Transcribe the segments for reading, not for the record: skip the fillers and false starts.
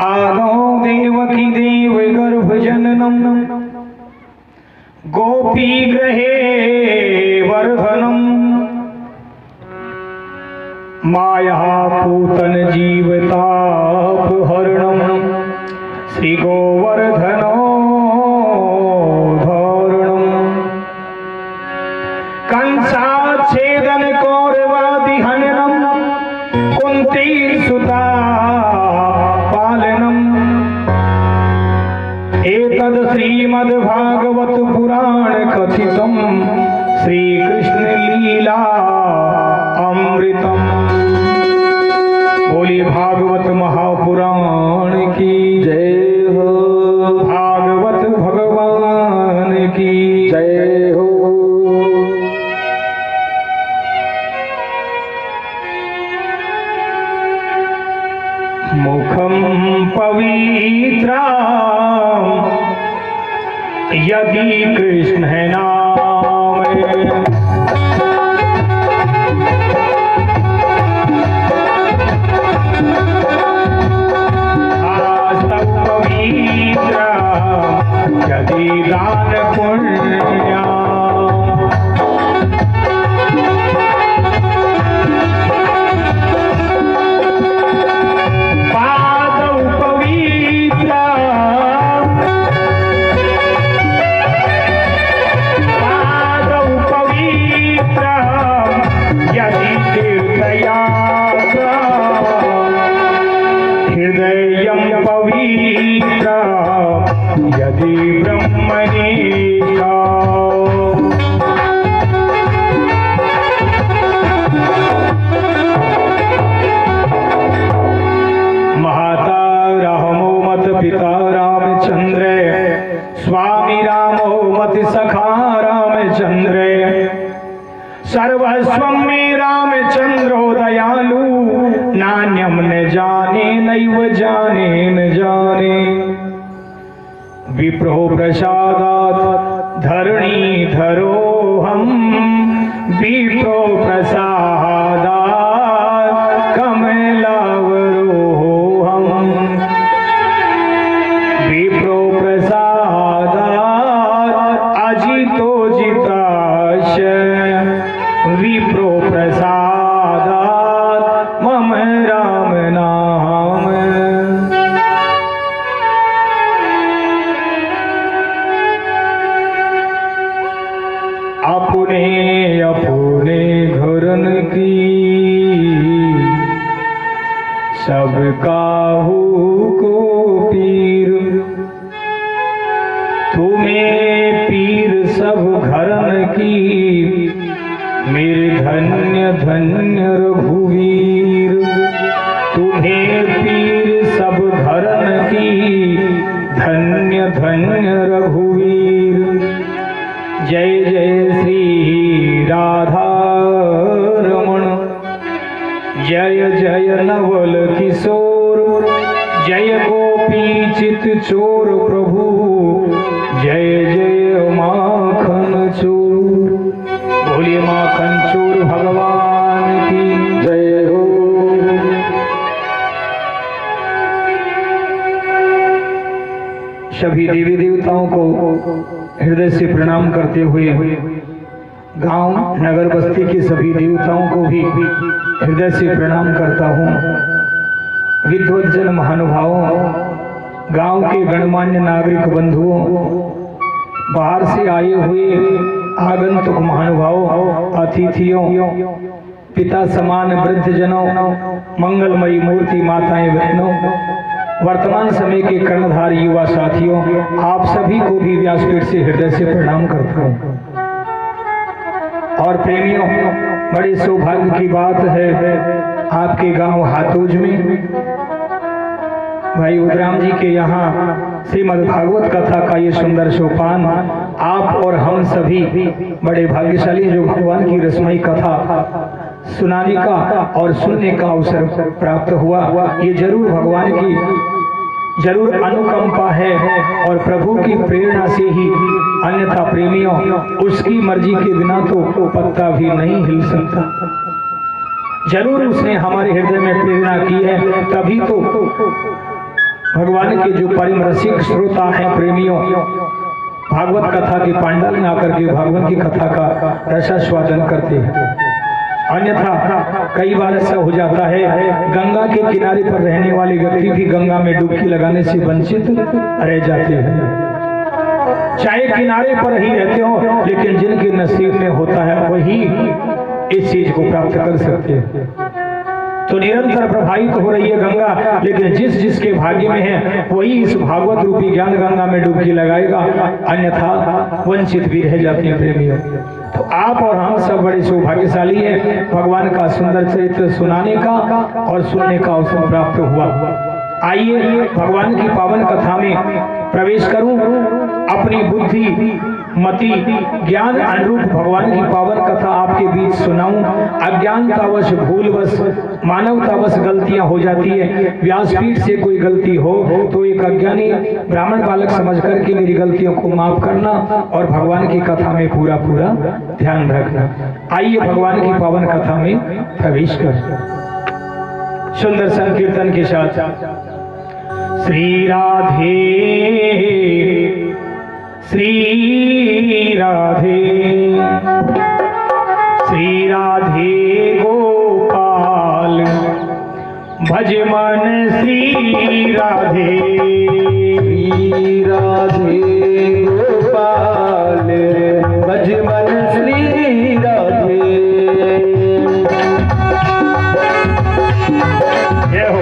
आदौ देवकी देव गर्भ जननम गोपी गृहे वर्धनम माया पूतन जीवतापहरणम श्री गोवर्धनो कंसाच्छेदन कौरवादिहननम कुंती सुता पालनम एतद श्रीमद्भागवत पुराण कथितम श्री कृष्ण लीला अमृतम। बोली भागवत महापुराण की जय हो, भागवत भगवान की जय हो। मुखम पवित्रा यदि कृष्ण है नाम, आस्तव पवित्रा यदि दान पुण्या, यदि ब्रह्मणीशा। माता रामो मत पिता रामचंद्र, स्वामी रामो मत सखा रामचंद्र, सर्वस्वं मे रामचंद्रो दयालु, नान्यम न जाने नैव जाने न जाने, विप्रो प्रसादात् धरणीधरो हम, विप्रो प्रसादात् कमलावरो हम, विप्रो प्रसादात् अजितो जिताश, विप्रो प्रसादात् मम राम नाम। अपने अपने घरन की सब काहू को पीर, तुम्हें पीर सब घरन की, मेरे धन्य धन्य रघुवीर, तुम्हें पीर सब घरन की, धन्य धन्य रघुवीर। जय जय श्री राधा रमण, जय जय नवल किशोर, जय गोपी चित चोर प्रभु, जय जय माखन चोर। बोलिए माखन चोर भगवान की जय हो। सभी देवी देवताओं को हृदय से प्रणाम करते हुए, गांव नगर बस्ती के सभी देवताओं को भी हृदय से प्रणाम करता हूँ। विद्वज्जन महानुभावों, गांव के गणमान्य नागरिक बंधुओं, बाहर से आए हुए आगंतुक महानुभावों, अतिथियों, पिता समान वृद्धजनों, मंगलमयी मूर्ति माताएं बहनों, वर्तमान समय के कर्णधार युवा साथियों, आप सभी को भी व्यासपीठ से हृदय से प्रणाम करता हूँ। और प्रेमियों, बड़ी सौभाग्य की बात है, आपके गांव हातोज में भाई उदराम जी के यहाँ श्रीमद् भागवत कथा का ये सुंदर सोपान, आप और हम सभी बड़े भाग्यशाली जो भगवान की रसमयी कथा सुनाने का और सुनने का अवसर प्राप्त हुआ। ये जरूर भगवान की जरूर अनुकंपा है और प्रभु की प्रेरणा से ही, अन्यथा प्रेमियों उसकी मर्जी के बिना तो पत्ता भी नहीं हिल सकता। जरूर उसने हमारे हृदय में प्रेरणा की है, तभी तो भगवान के जो परम रसिक श्रोता हैं, प्रेमियों, भागवत कथा के पांडाल में आकर के भगवान की कथा का रसास्वादन करते हैं। अन्यथा कई बार ऐसा हो जाता है, गंगा के किनारे पर रहने वाले व्यक्ति भी गंगा में डुबकी लगाने से वंचित रह जाते हैं। चाहे किनारे पर ही रहते हो, लेकिन जिनके नसीब में होता है वही इस चीज को प्राप्त कर सकते हैं। तो निरंतर प्रभावित हो रही है गंगा, लेकिन जिसके भाग्य में है वही इस भागवत रूपी ज्ञान गंगा में डुबकी लगाएगा, अन्यथा वंचित भी रह जाते हैं प्रेमियों। तो आप और हम सब बड़े सौभाग्यशाली हैं, भगवान का सुंदर चरित्र सुनाने का और सुनने का अवसर प्राप्त हुआ। आइए भगवान की पावन कथा में प्रवेश करूं, अपनी बुद्धि मति ज्ञान अनुरूप भगवान की पावन कथा आपके बीच सुनाऊं। अज्ञानतावश भूलवश मानवतावश गलतियां हो जाती है, व्यासपीठ से कोई गलती हो तो एक अज्ञानी ब्राह्मण बालक समझ करके मेरी गलतियों को माफ करना और भगवान की कथा में पूरा पूरा ध्यान रखना। आइए भगवान की पावन कथा में प्रवेश कर सुंदर संकीर्तन के साथ श्री राधे श्री राधे श्री राधे गोपाल भज मन श्री राधे श्री राधे गोपाल भज मन श्री राधे। जय हो।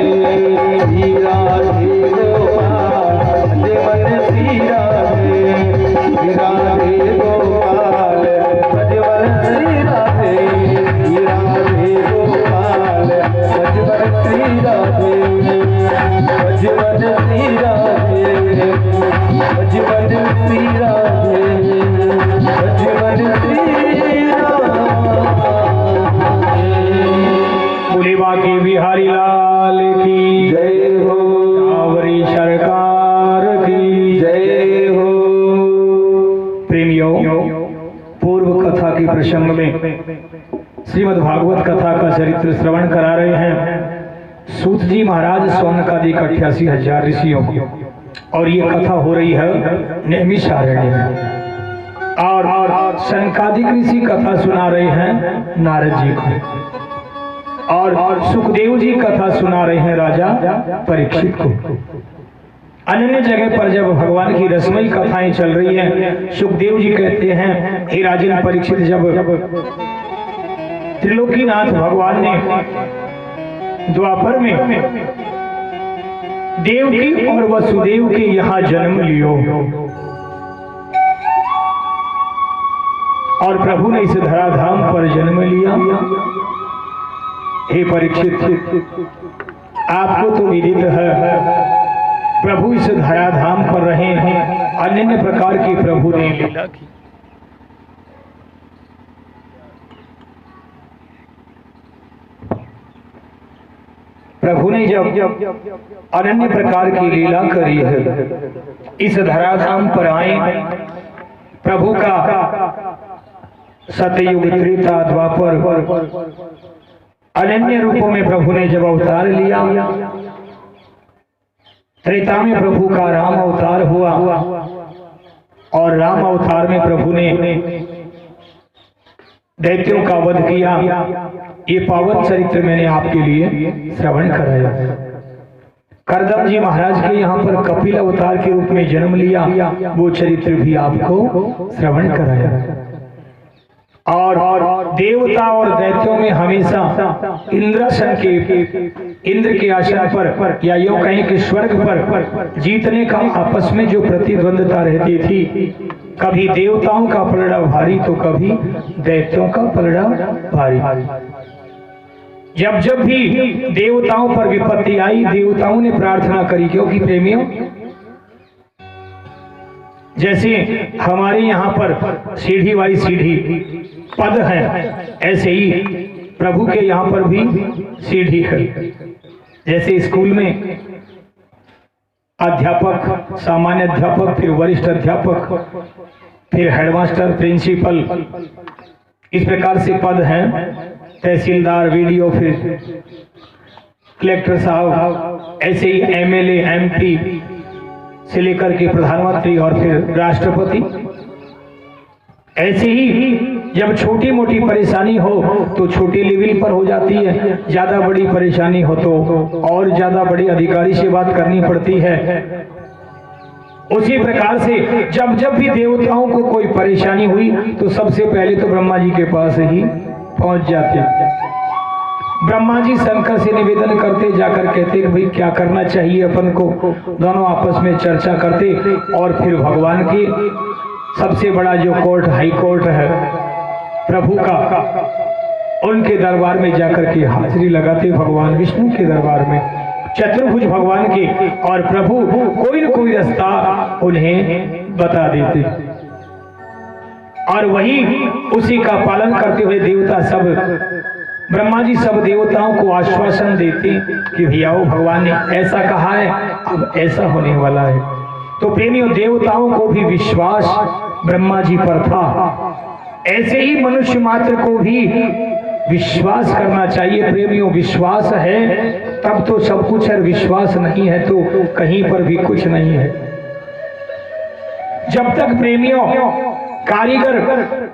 श्री राधे गोपाल भजवन श्री राधे, श्री राधे गोपाल भजवन श्री राधे, श्री राधे गोपाल भजवन श्री राधे, भजवन श्री राधे, भजवन श्री राधे, भजवन श्री बोले बाकी बिहारी लाल की जय हो, सावरी सरकार की जय हो। प्रेमियों, पूर्व कथा के प्रसंग में श्रीमद् भागवत कथा का चरित्र श्रवण करा रहे हैं सूत जी महाराज सौनकादि 88,000 ऋषियों की, और ये कथा हो रही है नैमिषारण्य में, और सनकादिक ऋषि कथा सुना रहे हैं नारद जी को, और सुखदेव जी कथा सुना रहे हैं राजा परीक्षित को। अन्य जगह पर जब भगवान की रसमयी कथाएं चल रही हैं, सुखदेव जी कहते हैं हे राजन परीक्षित, जब त्रिलोकीनाथ भगवान ने द्वापर में देवकी और वसुदेव के यहाँ जन्म लियो, और प्रभु ने इस धराधाम पर जन्म लिया। हे परीक्षित, आपको तो विदित है प्रभु इस धराधाम पर रहे हैं, अन्य प्रकार की प्रभु ने लीला की। प्रभु ने जब अनन्य प्रकार की लीला करी है, इस धराधाम पर आए, प्रभु का सतयुग त्रेता द्वापर अनन्य रूपों में प्रभु ने जब अवतार लिया, त्रेता में प्रभु का राम अवतार हुआ, और राम अवतार में प्रभु ने दैत्यों का वध किया। ये पावन चरित्र मैंने आपके लिए श्रवण कराया। करदम जी महाराज के यहाँ पर कपिल अवतार के रूप में जन्म लिया, वो चरित्र भी आपको श्रवण कराया। और देवता और दैत्यों में हमेशा इंद्रासन इंद्र के आसन पर, या यूं कहें कि स्वर्ग पर जीतने का आपस में जो प्रतिद्वंदता रहती थी, कभी देवताओं का पलड़ा भारी तो कभी दैत्यों का पलड़ा भारी। जब जब भी देवताओं पर विपत्ति आई, देवताओं ने प्रार्थना करी, क्योंकि प्रेमियों जैसे हमारे यहाँ पर सीढ़ी बाई सीढ़ी पद है, ऐसे ही प्रभु के यहाँ पर भी सीढ़ी है। जैसे स्कूल में अध्यापक, सामान्य अध्यापक, फिर वरिष्ठ अध्यापक, फिर हेडमास्टर, प्रिंसिपल, इस प्रकार से पद हैं। तहसीलदार, वीडियो, फिर कलेक्टर साहब, ऐसे ही एमएलए, एमपी से लेकर के प्रधानमंत्री और फिर राष्ट्रपति। ऐसे ही जब छोटी मोटी परेशानी हो तो छोटी लेवल पर हो जाती है, ज्यादा बड़ी परेशानी हो तो और ज्यादा बड़े अधिकारी से बात करनी पड़ती है। उसी प्रकार से जब जब भी देवताओं को कोई परेशानी हुई तो सबसे पहले तो ब्रह्मा जी के पास ही पहुंच जाते। ब्रह्मा जी शंकर से निवेदन करते, जाकर कहते कि भाई क्या करना चाहिए अपन को। दोनों आपस में चर्चा करते, और फिर भगवान की सबसे बड़ा जो कोर्ट, हाई कोर्ट है प्रभु का, उनके दरबार में जाकर के हाजिरी लगाते, भगवान विष्णु के दरबार में, चतुर्भुज भगवान के, और प्रभु कोई न कोई रास्ता उन्हें बता देते, और वही उसी का पालन करते हुए देवता सब, ब्रह्मा जी सब देवताओं को आश्वासन देते कि भैया भगवान ने ऐसा कहा है, अब ऐसा होने वाला है। तो प्रेमियों, देवताओं को भी विश्वास ब्रह्मा जी पर था, ऐसे ही मनुष्य मात्र को भी विश्वास करना चाहिए। प्रेमियों, विश्वास है तब तो सब कुछ है, विश्वास नहीं है तो कहीं पर भी कुछ नहीं है। जब तक प्रेमियों कारीगर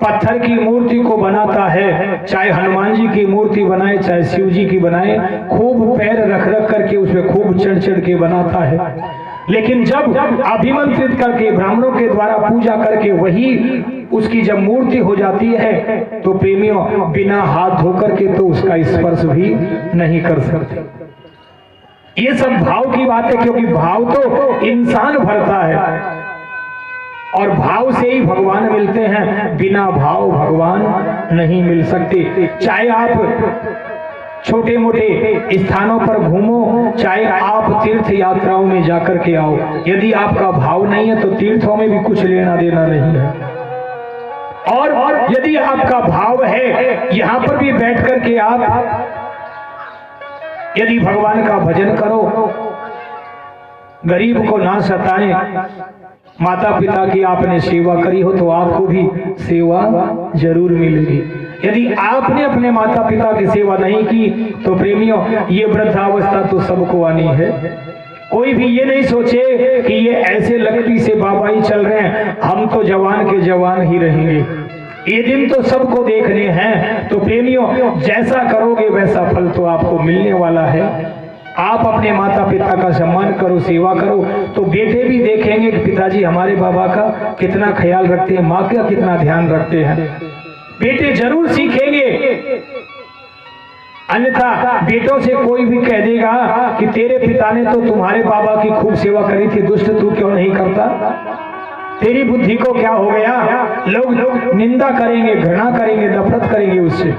पत्थर की मूर्ति को बनाता है, चाहे हनुमान जी की मूर्ति बनाए, चाहे शिव जी की बनाए, खूब पैर रख रख करके उसमें खूब चढ़ चढ़ के बनाता है। लेकिन जब अभिमंत्रित करके ब्राह्मणों के द्वारा पूजा करके वही उसकी जब मूर्ति हो जाती है, तो प्रेमियों बिना हाथ धोकर के तो उसका स्पर्श भी नहीं कर सकते। ये सब भाव की बात है, क्योंकि भाव तो इंसान भरता है और भाव से ही भगवान मिलते हैं। बिना भाव भगवान नहीं मिल सकते। चाहे आप छोटे मोटे स्थानों पर घूमो, चाहे आप तीर्थ यात्राओं में जाकर के आओ, यदि आपका भाव नहीं है तो तीर्थों में भी कुछ लेना देना नहीं है। और यदि आपका भाव है, यहाँ पर भी बैठ करके आप यदि भगवान का भजन करो, गरीब को ना सताएं, माता पिता की आपने सेवा करी हो तो आपको भी सेवा जरूर मिलेगी। यदि आपने अपने माता पिता की सेवा नहीं की तो प्रेमियों, ये वृद्धावस्था तो सबको आनी है। कोई भी ये नहीं सोचे कि ये ऐसे लकड़ी से बाबा ही चल रहे हैं, हम तो जवान के जवान ही रहेंगे। ये दिन तो सबको देखने हैं। तो प्रेमियों, जैसा करोगे वैसा फल तो आपको मिलने वाला है। आप अपने माता पिता का सम्मान करो, सेवा करो, तो बेटे भी देखेंगे कि पिताजी हमारे बाबा का कितना ख्याल रखते हैं, माँ का कितना ध्यान रखते हैं। बेटे जरूर सीखेंगे। अन्यथा बेटों से कोई भी कह देगा कि तेरे पिता ने तो तुम्हारे बाबा की खूब सेवा करी थी, दुष्ट तू क्यों नहीं करता, तेरी बुद्धि को क्या हो गया, लोग निंदा करेंगे, घृणा करेंगे, नफरत करेंगे उससे,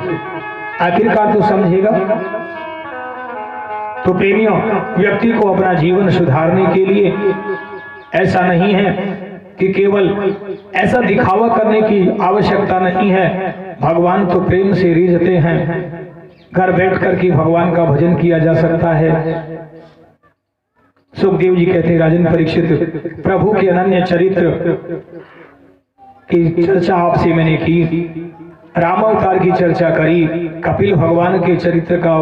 आखिरकार तो समझेगा। तो प्रेमियों, व्यक्ति को अपना जीवन सुधारने के लिए ऐसा नहीं है कि केवल ऐसा दिखावा करने की आवश्यकता नहीं है। भगवान तो प्रेम से रीझते हैं। घर बैठ कर के भगवान का भजन किया जा सकता है। सुखदेव जी कहते हैं, राजन परीक्षित, प्रभु के अनन्य चरित्र की चर्चा आपसे मैंने की, राम अवतार की चर्चा करी, कपिल भगवान के चरित्र का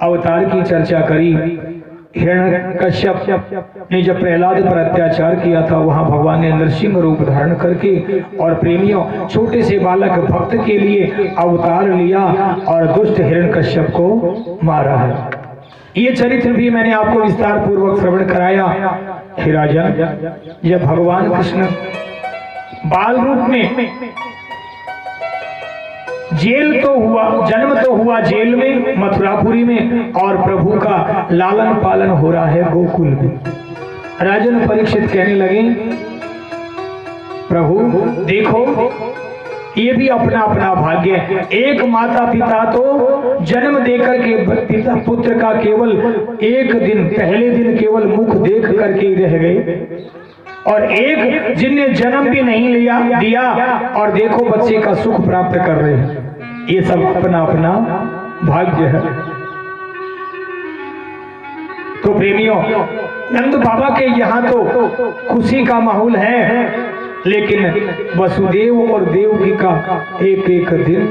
अवतार की चर्चा करी, हिरण्यकश्यप ने जब प्रहलाद पर अत्याचार किया था वहां भगवान ने नरसिंह रूप धारण करके और प्रेमियों छोटे से बालक भक्त के लिए अवतार लिया और दुष्ट हिरण्यकश्यप को मारा है। ये चरित्र भी मैंने आपको विस्तार पूर्वक श्रवण कराया। हे राजन, जब भगवान कृष्ण बाल रूप में जेल तो हुआ, जन्म तो हुआ जेल में, मथुरापुरी में, और प्रभु का लालन पालन हो रहा है गोकुल में। राजन परीक्षित कहने लगे, प्रभु देखो ये भी अपना अपना भाग्य है। एक माता पिता तो जन्म देकर के पिता पुत्र का केवल एक दिन, पहले दिन केवल मुख देख करके रह गए, और एक जिनने जन्म भी नहीं दिया और देखो बच्चे का सुख प्राप्त कर रहे हैं। ये सब अपना अपना भाग्य है। तो प्रेमियों, नंद बाबा के यहाँ तो खुशी का माहौल है, लेकिन वसुदेव और देवकी का एक एक दिन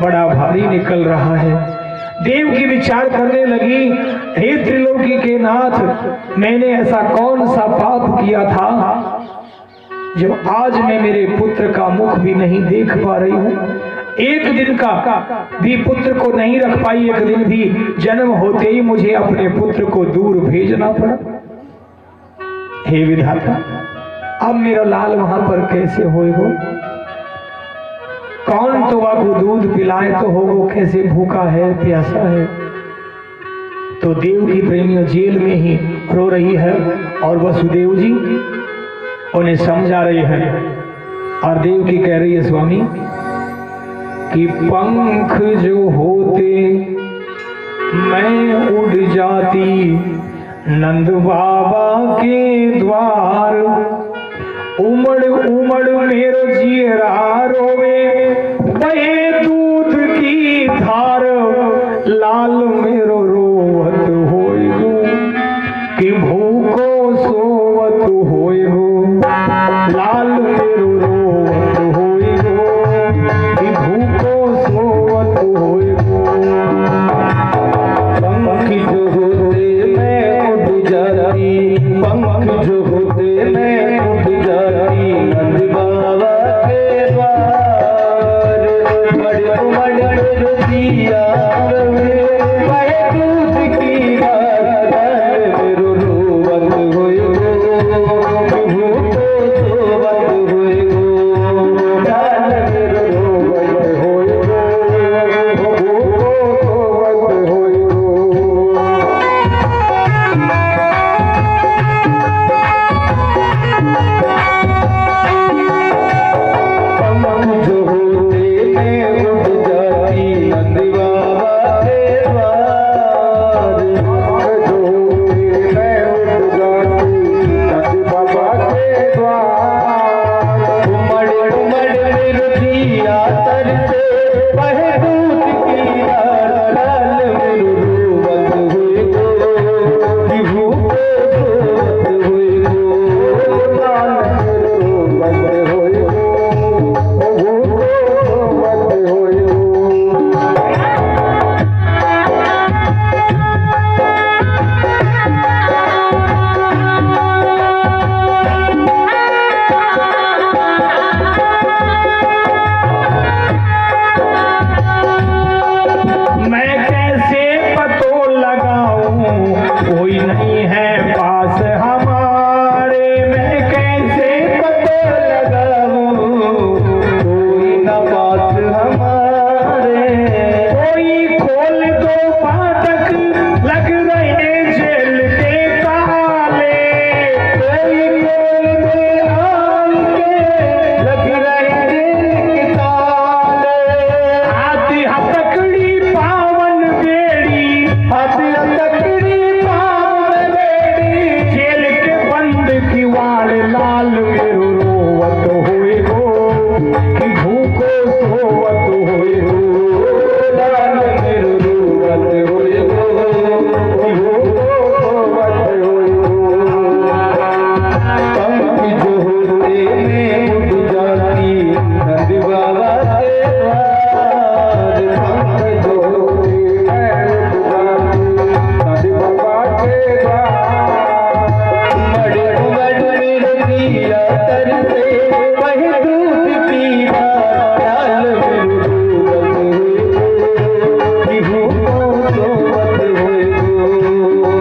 बड़ा भारी निकल रहा है। देवकी विचार करने लगी, हे त्रिलोकी के नाथ, मैंने ऐसा कौन सा पाप किया था जो आज मैं मेरे पुत्र का मुख भी नहीं देख पा रही हूँ। एक दिन का भी पुत्र को नहीं रख पाई, एक दिन भी जन्म होते ही मुझे अपने पुत्र को दूर भेजना पड़ा। हे विधाता, अब मेरा लाल वहां पर कैसे होएगो? कौन तो आपको दूध पिलाए तो होगो, कैसे भूखा है, प्यासा है। तो देव की प्रेमियों जेल में ही रो रही है और वसुदेव जी उन्हें समझा रहे हैं। और देव की कह रही है, स्वामी कि पंख जो होते मैं उड़ जाती नंद बाबा के द्वार, उमड़ उमड़ मेरो जीरा रोवे बहे दूध की धार, लाल मेरो रोवत होइगो कि भूखो सोवत होइगो, लाल मेरो रोवत होइगो कि भूखो सोवत होइगो। पंख जो होते मैं उड़ जाती, पंख जो होते मैं उड़ जाती नंद बाबा के द्वार, बड़े बड़े दिया कोई नहीं है पास हमारे, मैं कैसे पता लगाऊं, कोई न पास हमारे। कोई खोल दो फाटक, लग रहे जेल के ताले, कोई खोल दे आम के, लग रहे जेल के ताले। हाथी हथकड़ी पावन बेड़ी, हाथी हथकड़ी पावन बेड़ी, जेल के बंद की वाड़ लाल मेरो रोवत होए गो, कि भूखो सोवत होए गो, लाल मेरो रोवत होए गो, कि भूखो सोवत होए गो। पंख जो होते में उड़ जाती नंद बाबा के द्वार, पंख जो होते में उड़ जाती नंद बाबा के द्वार। मड़ मड़ मेरे दिया तरसे वही दूध पीना, लाल मेरो रोवत होए गो, कि भूखो सोवत होए गो,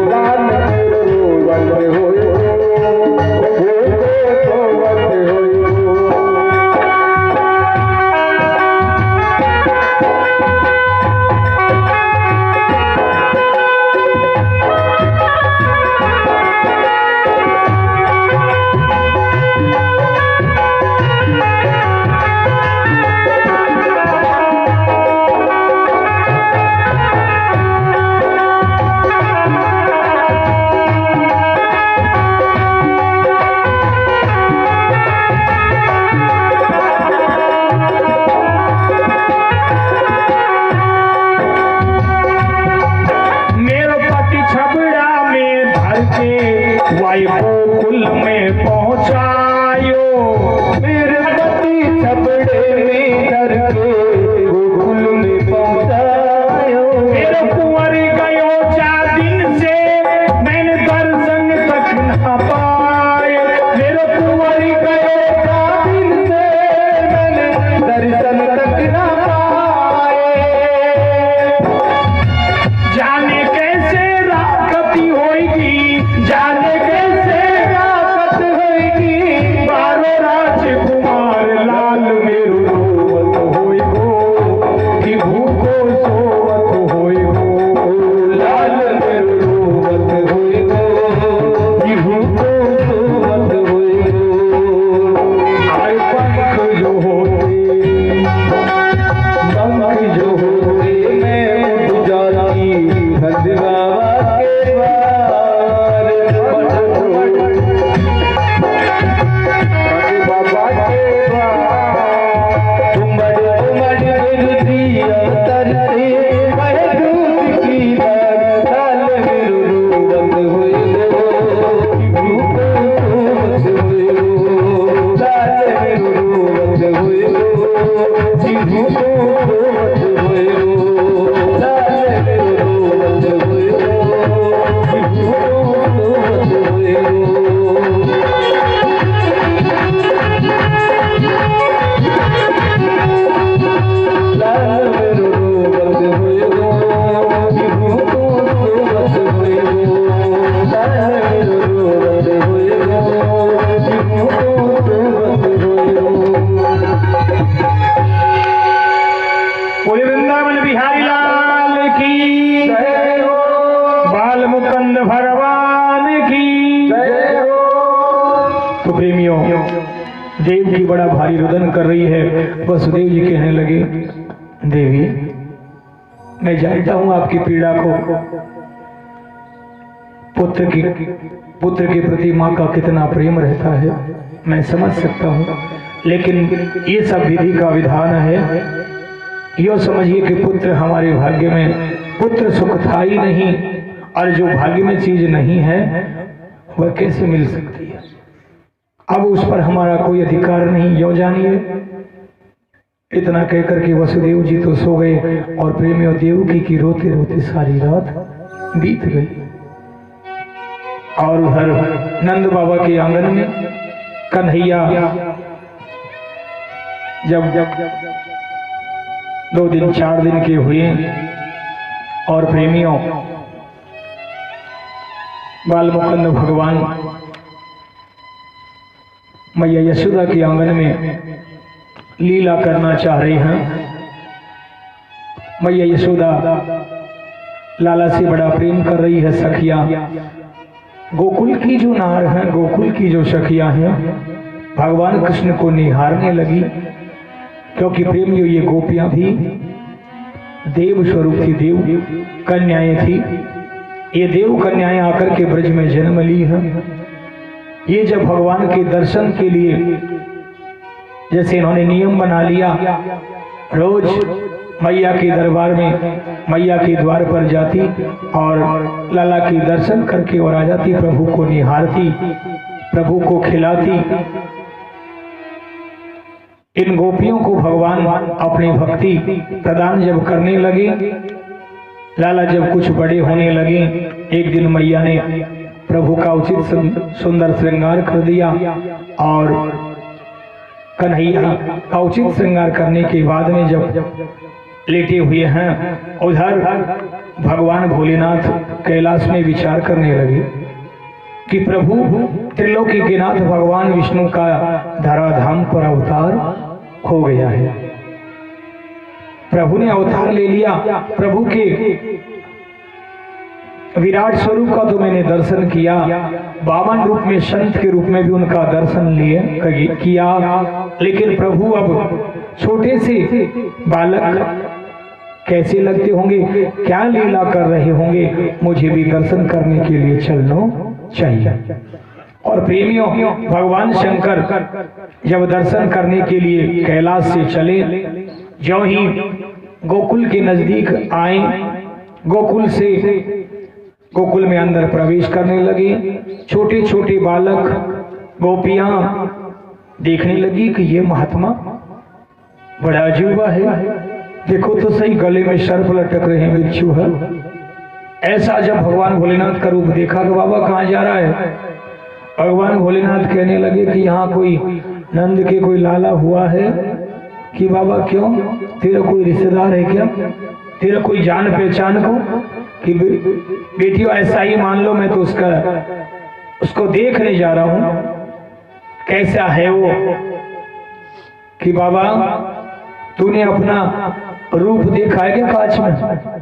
लाल मेरो रोवत होए गो, भूखो सोवत होए गो। मेरो पति छबड़ा में धर के वायु कुल में पहुंचायो, मेरे पति छबड़े में धर के गोकुल में पहुंचायो। मेरे कुंवर गयो 4 दिन से, मैंने दर्शन तक न पाए, मेरे कुंवर गयो 4 दिन से, मैंने दर्शन तक न पाए। जाने कैसे राकती होगी, जाने कैसे राकत होगी, बारो राजकुमार लाल मेरो रोवत होए गो, कि भूखो सोवत होए गो, लाल मेरो रोवत होए गो, कि भूखो सोवत होए गो। आए पंख जो होते, पंख जो होते मैं उड़ जाती नंद बाबा के द्वार, नंद बाबा के द्वार। उमड़ उमड़ मेरे दिया तरसे वह दूध की धार, लाल मेरो रोवत होए गो, कि भूखो सोवत होए गो, लाल मेरो रोवत होए गो, कि भूखो सोवत होए गो, लाल मेरो रोवत होए गो, कि भूखो सोवत होए गो। लाल मेरो रोवत होए गो, कि भूखो सोवत होए गो, लाल मेरो रोवत होए गो, कि भूखो सोवत होए गो। बोले वृंदावन बिहारी लाल की जय हो, बाल मुकुंद भगवान की जय हो। तो प्रेमियों, देव जी बड़ा भारी रुदन कर रही है। वसुदेव जी कहने लगे, देवी मैं जानता हूं आपकी पीड़ा को, पुत्र के प्रति माँ का कितना प्रेम रहता है, मैं समझ सकता हूँ, लेकिन ये सब विधि का विधान है। यो समझिए कि पुत्र हमारे भाग्य में, पुत्र सुख था ही नहीं, और जो भाग्य में चीज नहीं है वह कैसे मिल सकती है। अब उस पर हमारा कोई अधिकार नहीं, यो जानिए। इतना कहकर के वसुदेव जी तो सो गए, और प्रेमियों देवकी की रोते रोते सारी रात बीत गई। और उधर नंद बाबा के आंगन में कन्हैया जब 2 दिन 4 दिन के हुए, और प्रेमियों बाल मुकुंद भगवान मैया यशोदा के आंगन में लीला करना चाह रहे हैं। मैया यशोदा लाला से बड़ा प्रेम कर रही है। सखिया गोकुल की जो नार हैं, गोकुल की जो सखियां हैं, भगवान कृष्ण को निहारने लगी, क्योंकि प्रेम जो ये गोपियां भी देव स्वरूप थी, देव कन्याएं थी। ये देव कन्याएं आकर के ब्रज में जन्म ली है। ये जब भगवान के दर्शन के लिए जैसे इन्होंने नियम बना लिया, रोज मैया के दरबार में मैया के द्वार पर जाती और लाला के दर्शन करके और आ जाती, प्रभु को निहारती, प्रभु को खिलाती। इन गोपियों को भगवान अपनी भक्ति प्रदान जब करने लगे, लाला जब कुछ बड़े होने लगे, एक दिन मैया ने प्रभु का उचित सुंदर श्रृंगार कर दिया और कन्हैया का उचित श्रृंगार करने के बाद में जब लेटे हुए हैं, उधर भगवान भोलेनाथ कैलाश में विचार करने लगे कि प्रभु त्रिलोकी के नाथ भगवान विष्णु का धराधाम पर अवतार हो गया है। प्रभु ने अवतार ले लिया। प्रभु के विराट स्वरूप का तो मैंने दर्शन किया, वामन रूप में संत के रूप में भी उनका दर्शन किया, लेकिन प्रभु अब छोटे से बालक कैसे लगते होंगे, क्या लीला कर रहे होंगे, मुझे भी दर्शन करने के लिए चलना चाहिए। और प्रेमियों, भगवान शंकर जब दर्शन करने के लिए कैलाश से चले, जो ही गोकुल के नजदीक आए, गोकुल में अंदर प्रवेश करने लगे, छोटे छोटे बालक गोपियां देखने लगी कि ये महात्मा बड़ा अजूबा है, देखो तो सही गले में सर्प लटक रहे हैं, बिच्छू है। ऐसा जब भगवान भोलेनाथ का रूप देखा कि बाबा कहाँ जा रहा है, भगवान भोलेनाथ कहने लगे कि यहाँ कोई नंद के कोई लाला हुआ है कि बाबा क्यों, तेरा कोई रिश्तेदार है क्या, तेरा कोई जान पहचान को, कि बेटियों ऐसा ही मान लो, मैं तो उसको देखने जा रहा हूं, कैसा है वो, कि बाबा तूने अपना रूप देखा है क्या कांच में।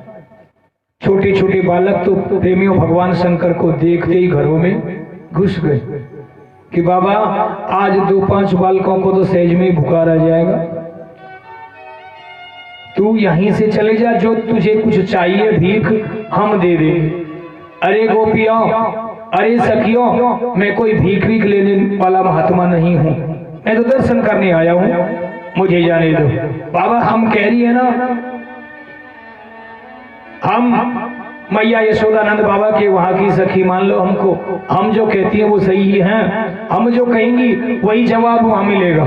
छोटे छोटे बालक तो प्रेमियों भगवान शंकर को देखते ही घरों में घुस गए कि बाबा आज 2-5 बालकों को तो सहज में भुखा रह जाएगा, तू यहीं से चले जा, जो तुझे कुछ चाहिए भीख हम दे दे। अरे गोपियों, अरे सखियों, मैं कोई भीख लेने वाला महात्मा नहीं हूँ, मैं तो दर्शन करने आया हूँ, मुझे जाने दो। बाबा हम कह रही है ना, हम मैया यशोदानंद बाबा के वहां की सखी मान लो हमको, हम जो कहती हैं वो सही हैं, हम जो कहेंगी वही जवाब वहां मिलेगा।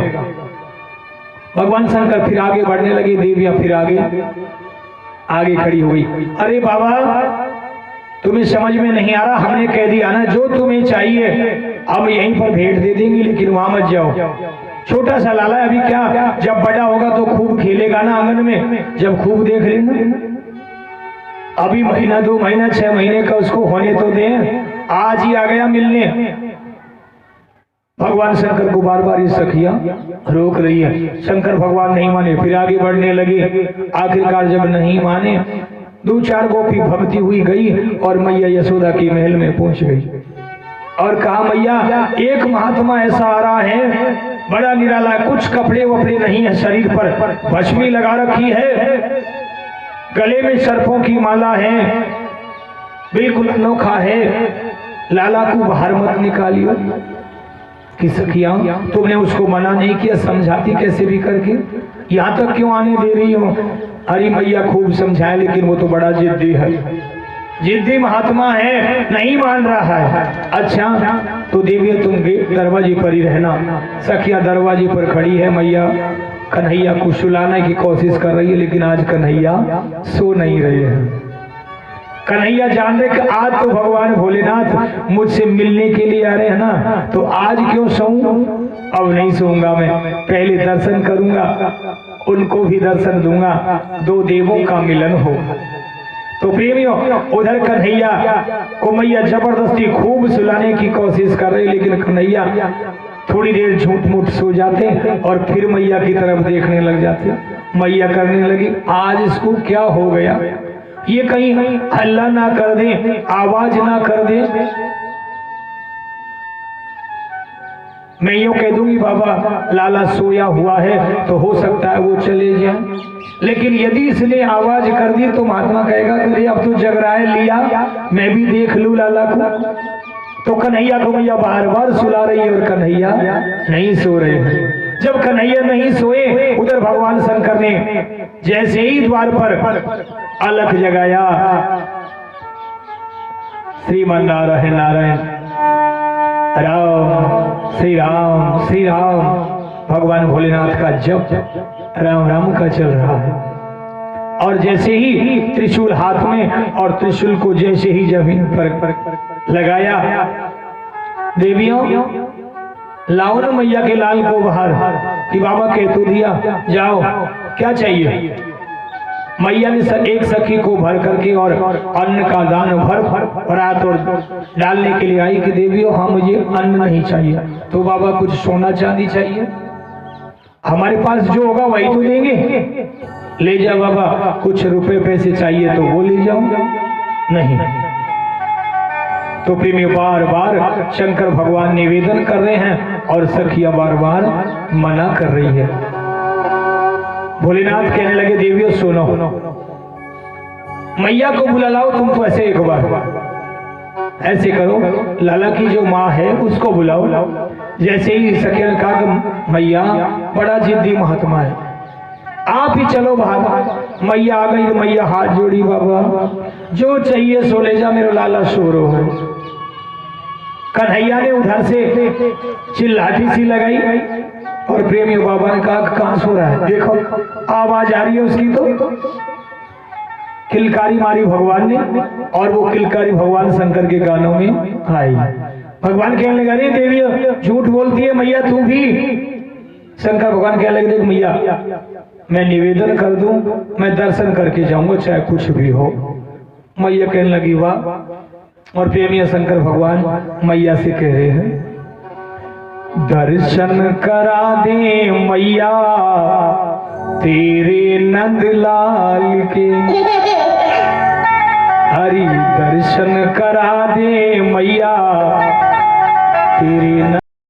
भगवान शंकर फिर आगे बढ़ने लगे, देवियां फिर आगे खड़ी हुई। अरे बाबा तुम्हें समझ में नहीं आ रहा, हमने कह दिया ना जो तुम्हें चाहिए हम यहीं पर भेंट दे देंगे, लेकिन वहां मत जाओ। छोटा सा लाला है, अभी क्या, जब बड़ा होगा तो खूब खेलेगा ना आंगन में, जब खूब देख लेना, अभी महीना 2 महीना 6 महीने का उसको होने तो दें, आज ही आ गया मिलने। भगवान शंकर को बार बार ये सखियां रोक रही है, शंकर भगवान नहीं माने, फिर आगे बढ़ने लगे। आखिरकार जब नहीं माने, 2-4 गोपी भक्ति हुई गई और मैया यशोदा के महल में पहुंच गई और कहा मैया एक महात्मा ऐसा आ रहा है, बड़ा निराला, कुछ कपड़े वपड़े नहीं है शरीर पर, भस्मी लगा रखी है, गले में सर्पों की माला है, बिल्कुल अनोखा है, लाला को बाहर मत निकालियो। कि सखियां तुमने उसको मना नहीं किया, समझाती कैसे भी करके, यहाँ तक क्यों आने दे रही हो। हरी मैया खूब समझाए, लेकिन वो तो बड़ा जिद्दी है, जिद्दी महात्मा है, नहीं मान रहा है। अच्छा तो देवी तुम दरवाजे पर ही रहना। सखिया दरवाजे पर खड़ी है, मैया कन्हैया को सुलाने की कोशिश कर रही है, लेकिन आज कन्हैया सो नहीं रहे हैं। कन्हैया जान रहे कि आज तो भगवान भोलेनाथ मुझसे मिलने के लिए आ रहे हैं ना, तो आज क्यों सोऊं, अब नहीं सोऊंगा, मैं पहले दर्शन करूंगा, उनको भी दर्शन दूंगा, 2 देवों का मिलन हो। तो प्रेमियों उधर कन्हैया को मैया जबरदस्ती खूब सुलाने की कोशिश कर रही, लेकिन कन्हैया थोड़ी देर झूठ मूठ सो जाते और फिर मैया की तरफ देखने लग जाते। मैया करने लगी, आज इसको क्या हो गया, ये कहीं हल्ला ना कर दे, आवाज ना कर दे। मैं यूं कह दूंगी बाबा लाला सोया हुआ है तो हो सकता है वो चले जाए, लेकिन यदि इसने आवाज कर दी तो महात्मा कहेगा कि अब तो जग रहा है, लिया मैं भी देख लूं लाला को। तो कन्हैया को मैया बार बार सुला रही है और कन्हैया नहीं सो रहे हैं। जब कन्हैया नहीं सोए, उधर भगवान शंकर ने जैसे ही द्वार पर अलख जगाया, श्रीमान नारायण नारायण राम श्री राम श्री राम, भगवान भोलेनाथ का जप राम राम का चल रहा है। और जैसे ही त्रिशूल हाथ में, और त्रिशूल को जैसे ही जमीन पर लगाया, देवियों लाओ न मैया के लाल को बाहर, कि बाबा कह तो दिया जाओ, क्या चाहिए। मैया ने एक सखी को भर करके और अन्न का दान भर परात और डालने के लिए आई कि देवियों हाँ मुझे अन्न नहीं चाहिए। तो बाबा कुछ सोना चांदी चाहिए, हमारे पास जो होगा वही तो देंगे, ले जाओ बाबा। कुछ रुपए पैसे चाहिए तो वो ले जाओ, नहीं। तो प्रेमी बार बार शंकर भगवान निवेदन कर रहे हैं और सखिया बार बार मना कर रही है। भोलेनाथ कहने लगे देवियों सुनो, मैया को बुला लाओ तुम तो, ऐसे एक बार ऐसे करो, लाला की जो माँ है उसको बुलाओ। जैसे ही सखिया ने कहा कि मैया बड़ा जिद्दी महात्मा है, आप ही चलो बाहर। मैया आ गई, मैया हाथ जोड़ी, बाबा जो चाहिए सो ले जा, मेरा लाला सो रो है। कन्हैया ने उधर से चिल्लाती सी लगाई और प्रेमी बाबा ने कहा कहां सो रहा है, देखो आवाज आ रही है उसकी। तो किलकारी मारी भगवान ने, और वो किलकारी भगवान शंकर के गानों में आई। भगवान कहने लगा रे देवी झूठ बोलती है मैया तू भी। शंकर भगवान कहने लगे देख मैया मैं निवेदन कर दूं, मैं दर्शन करके जाऊंगा चाहे कुछ भी हो। मैया कहने लगी वाह। और प्रेमी शंकर भगवान मैया से कह रहे हैं दर्शन करा दे मैया तेरे नंदलाल के, हरि दर्शन करा दे मैया तेरे